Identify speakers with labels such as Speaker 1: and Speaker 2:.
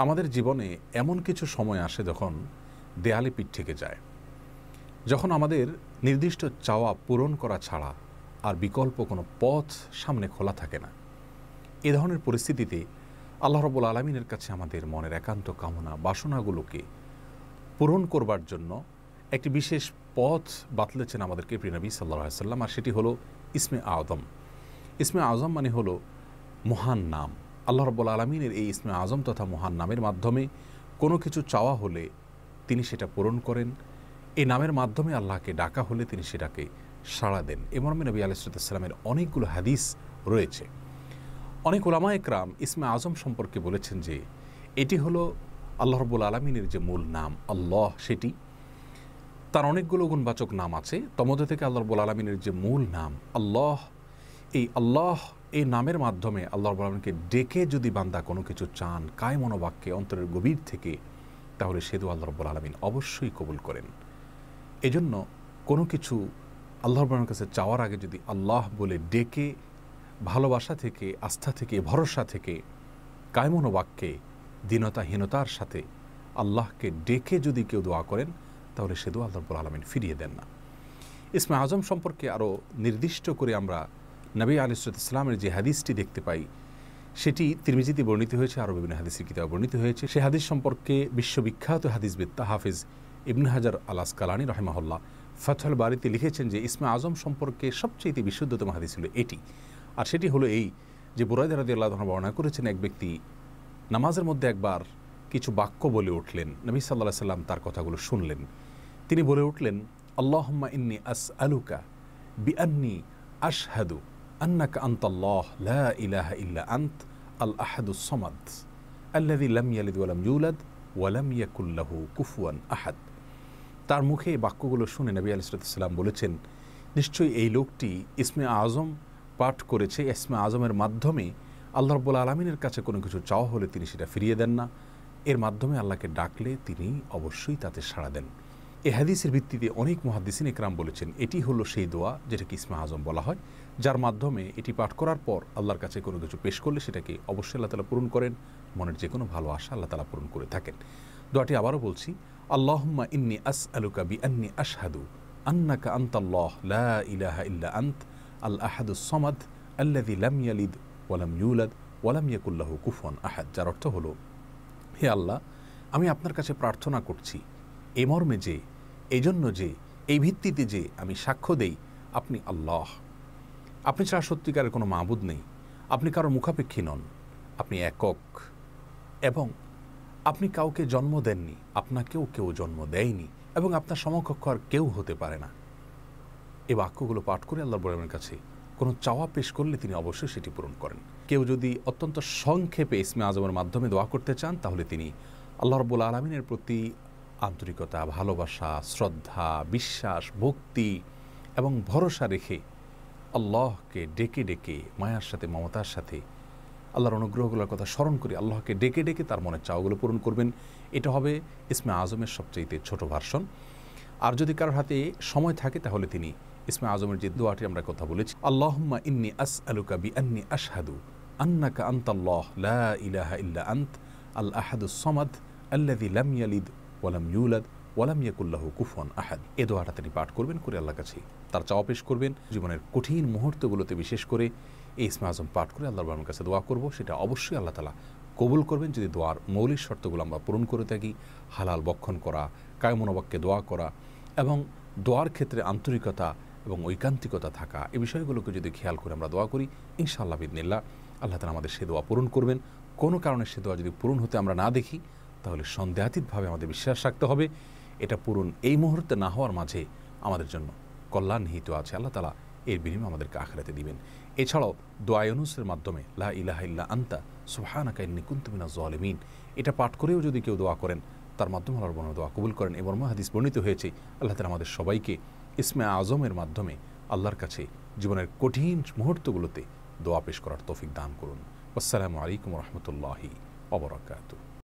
Speaker 1: আমাদের জীবনে এমন কিছু সময় আসে যখন দেয়ালে পিঠ থেকে যায়, যখন আমাদের নির্দিষ্ট চাওয়া পূরণ করা ছাড়া আর বিকল্প কোনো পথ সামনে খোলা থাকে না। এ ধরনের পরিস্থিতিতে আল্লাহ রাব্বুল আলামিনের কাছে আমাদের মনের একান্ত কামনা বাসনাগুলোকে পূরণ করবার জন্য একটি বিশেষ পথ বাতলেছেন আমাদেরকে প্রিয় নবী সাল্লাল্লাহু আলাইহি ওয়াসাল্লাম, আর সেটি হলো ইসমে আযম। ইসমে আযম মানে হলো মহান নাম। আল্লাহ রাব্বুল আলামিনের এই ইসমে আযম তথা মহান নামের মাধ্যমে কোনো কিছু চাওয়া হলে তিনি সেটা পূরণ করেন। এই নামের মাধ্যমে আল্লাহকে ডাকা হলে তিনি সেটাকে সাড়া দেন। এ মর্মে নবী আলাইহিস সালামের অনেকগুলো হাদিস রয়েছে। অনেক উলামা একরাম ইসমে আযম সম্পর্কে বলেছেন যে এটি হলো আল্লাহ রাব্বুল আলামিনের যে মূল নাম আল্লাহ, সেটি তার অনেকগুলো গুণবাচক নাম আছে। তমধ্যে থেকে আল্লাহ রাব্বুল আলামিনের যে মূল নাম আল্লাহ, এই আল্লাহ এই নামের মাধ্যমে আল্লাহ রাব্বুল আলামিনকে ডেকে যদি বান্দা কোনো কিছু চান কায় মনোবাক্যে অন্তরের গভীর থেকে, তাহলে সে দোয়া আল্লাহ রাব্বুল আলামিন অবশ্যই কবুল করেন। এজন্য কোনো কিছু আল্লাহ রাব্বুল আলামিনের কাছে চাওয়ার আগে যদি আল্লাহ বলে ডেকে ভালোবাসা থেকে, আস্থা থেকে, ভরসা থেকে, কায় মনোবাক্যে দীনতাহীনতার সাথে আল্লাহকে ডেকে যদি কেউ দোয়া করেন, তাহলে সে দোয়া আল্লাহ রাব্বুল আলামিন ফিরিয়ে দেন না। ইসমে আযম সম্পর্কে আরও নির্দিষ্ট করে আমরা নবী আলাইহিস সালামের যে হাদিসটি দেখতে পাই, সেটি তিরমিজিতে বর্ণিত হয়েছে, আরও বিভিন্ন হাদিসের কিতাবে বর্ণিত হয়েছে। সে হাদিস সম্পর্কে বিশ্ববিখ্যাত হাদিসবিদ হাফিজ ইবনে হাজার আল আসকালানী রাহিমাহুল্লাহ ফাতহুল বারীতে লিখেছেন যে ইসমে আযম সম্পর্কে সবচেয়ে বিশুদ্ধতম হাদিস হলো এটি। আর সেটি হলো এই যে বুরায়দা রাদিয়াল্লাহু আনহু বর্ণনা করেছেন, এক ব্যক্তি নামাজের মধ্যে একবার কিছু বাক্য বলে উঠলেন। নবী সাল্লাল্লাহু আলাইহি সাল্লাম তার কথাগুলো শুনলেন। তিনি বলে উঠলেন, আল্লাহুম্মা ইন্নী আসআলুকা বিআন্নী আশহাদু আন্নাকা আনতাল্লাহ লা ইলাহা ইল্লা আনত আল আহাদুস সামাদ আল্লাযী লাম ইয়ালিদ ওয়া লাম ইউলাদ ওয়া লাম ইয়াকুল লাহু কুফুয়ান আহাদ। তার মুখে এই বাক্যগুলো শুনে নবী আলাইহিস সালাম বলেছেন, নিশ্চয়ই এই লোকটি ইসমে আযম পাঠ করেছে। ইসমে আযমের মাধ্যমে আল্লাহ রাব্বুল আলামিনের কাছে কোনো কিছু চাওয়া হলে তিনি সেটা ফিরিয়ে দেন না। এর মাধ্যমে আল্লাহকে ডাকলে তিনি অবশ্যই তাতে সাড়া দেন। এই হাদিসের ভিত্তিতে অনেক মুহাদ্দিসিন ইকরাম বলেছেন এটি হলো সেই দোয়া যেটাকে ইসমে আযম বলা হয়, যার মাধ্যমে এটি পাঠ করার পর আল্লাহর কাছে কোনো কিছু পেশ করলে সেটাকে অবশ্যই আল্লাহ তাআলা পূরণ করেন। মনের যে কোনো ভালো আশা আল্লাহ তাআলা পূরণ করে থাকেন। দোয়াটি আবারও বলছি, আল্লাহুম্মা ইন্নী আসআলুকা বিআন্নী আশহাদু আন্নাকা আনতাল্লাহ লা ইলাহা ইল্লা আনত আল আহাদুস সামাদ আল্লাযী লাম ইয়ালিদ ওয়া লাম ইউলাদ ওয়া লাম ইয়াকুল লাহু কুফুয়ান আহাদ। যার অর্থ হলো, হে আল্লাহ, আমি আপনার কাছে প্রার্থনা করছি এ মর্মে যে, এই জন্য যে, এই ভিত্তিতে যে আমি সাক্ষ্য দেই আপনি আল্লাহ, আপনি ছাড়া সত্যিকারের কোনো মাবুদ নেই, আপনি কারো মুখাপেক্ষী নন, আপনি একক, এবং আপনি কাউকে জন্ম দেননি, আপনাকেও কেউ জন্ম দেয়নি, এবং আপনার সমকক্ষ আর কেউ হতে পারে না। এই বাক্যগুলো পাঠ করে আল্লাহ রাব্বুল আলামিনের কাছে কোনো চাওয়া পেশ করলে তিনি অবশ্যই সেটি পূরণ করেন। কেউ যদি অত্যন্ত সংক্ষেপে ইসমে আযমের মাধ্যমে দোয়া করতে চান, তাহলে তিনি আল্লাহ রাব্বুল আলামিনের প্রতি আন্তরিকতা, ভালোবাসা, শ্রদ্ধা, বিশ্বাস, ভক্তি এবং ভরসা রেখে আল্লাহকে ডেকে ডেকে মায়ার সাথে, মমতার সাথে আল্লাহর অনুগ্রহগুলোর কথা স্মরণ করে আল্লাহকে ডেকে ডেকে তার মনের চাওয়াগুলো পূরণ করবেন। এটা হবে ইসমে আযমের সবচেয়ে ছোট ভার্সন। আর যদি কারোর হাতে সময় থাকে, তাহলে তিনি ইসমে আযমের যে দোয়াটি আমরা কথা বলেছি, আল্লাহুম্মা ইন্নী আসআলুকা বিআন্নী আশহাদু আন্নাকা আনতাল্লাহ লা ইলাহা ইল্লা আনত আল আহাদুস সামাদ আল্লাযী লাম ইয়ালিদ ওয়া লাম ইউলাদ ওয়া লাম ইয়াকুল লাহু কুফুয়ান আহাদ। এই দোয়াটা তিনি পাঠ করবেন, করে আল্লাহর কাছে তার চাওয়া পেশ করবেন। জীবনের কঠিন মুহূর্তগুলোতে বিশেষ করে এই ইসমে আযম পাঠ করে আল্লাহর রাব্বুল কাছে দোয়া করব, সেটা অবশ্যই আল্লাহ তাআলা কবুল করবেন যদি দোয়ার মৌলিক শর্তগুলো আমরা পূরণ করে থাকি। হালাল বক্ষণ করা, কায় মনোবাক্যে দোয়া করা এবং দোয়ার ক্ষেত্রে আন্তরিকতা এবং ঐকান্তিকতা থাকা, এই বিষয়গুলোকে যদি খেয়াল করে আমরা দোয়া করি, ইনশাআল্লাহ বিইذনিল্লাহ আল্লাহ তাআলা আমাদের সে দোয়া পূরণ করবেন। কোনো কারণে সে দোয়া যদি পূরণ হতে আমরা না দেখি, তাহলে সন্দেহাতীতভাবে আমাদের বিশ্বাস রাখতে হবে এটা পূরণ এই মুহূর্তে না হওয়ার মাঝে আমাদের জন্য কল্যাণ নিহিত আছে। আল্লাহ তাআলা এর বিনিময়ে আমাদেরকে আখিরাতে দিবেন। এছাড়াও দোয়া ইউনুসের মাধ্যমে লা ইলাহা ইল্লা আনতা সুবহানাকা ইন্নী কুনতু মিনাজ জালিমিন, এটা পাঠ করেও যদি কেউ দোয়া করেন, তার মাধ্যমে আল্লাহর রাব্বুল দোয়া কবুল করেন। এবং হাদিস বর্ণিত হয়েছে আল্লাহ তাআলা আমাদের সবাইকে ইসমে আযমের মাধ্যমে আল্লাহর কাছে জীবনের কঠিন মুহূর্তগুলোতে দোয়া পেশ করার তৌফিক দান করুন। আসসালামু আলাইকুম ওয়া রাহমাতুল্লাহি ওয়া বারাকাতুহু।